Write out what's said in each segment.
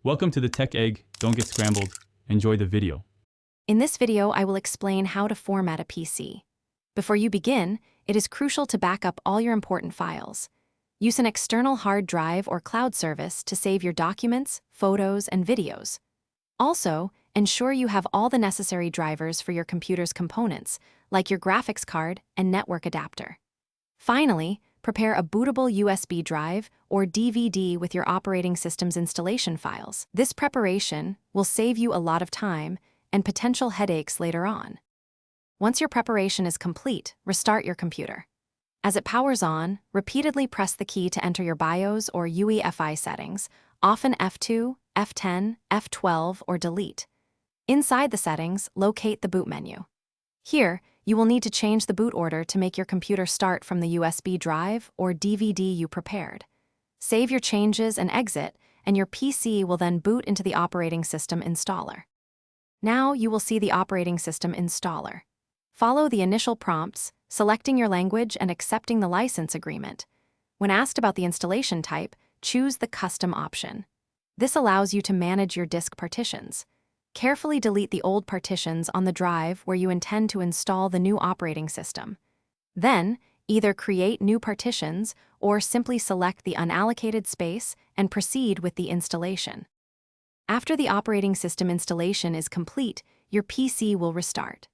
Welcome to the Tech Egg. Don't get scrambled. Enjoy the video. In this video, I will explain how to format a PC. Before you begin, it is crucial to back up all your important files. Use an external hard drive or cloud service to save your documents, photos, and videos. Also, ensure you have all the necessary drivers for your computer's components, like your graphics card and network adapter. Finally, prepare a bootable USB drive or DVD with your operating system's installation files. This preparation will save you a lot of time and potential headaches later on. Once your preparation is complete, restart your computer. As it powers on, repeatedly press the key to enter your BIOS or UEFI settings, often F2, F10, F12, or delete. Inside the settings, locate the boot menu. Here, you will need to change the boot order to make your computer start from the USB drive or DVD you prepared. Save your changes and exit, and your PC will then boot into the operating system installer. Now you will see the operating system installer. Follow the initial prompts, selecting your language and accepting the license agreement. When asked about the installation type, choose the custom option. This allows you to manage your disk partitions. Carefully delete the old partitions on the drive where you intend to install the new operating system. Then, either create new partitions or simply select the unallocated space and proceed with the installation. After the operating system installation is complete, your PC will restart.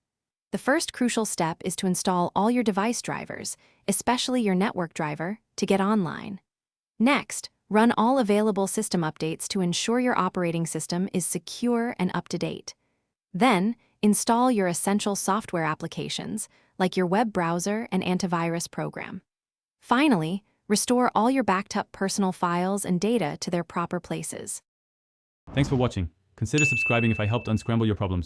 The first crucial step is to install all your device drivers, especially your network driver, to get online. Next, run all available system updates to ensure your operating system is secure and up to date. Then, install your essential software applications, like your web browser and antivirus program. Finally, restore all your backed up personal files and data to their proper places. Thanks for watching. Consider subscribing if I helped unscramble your problems.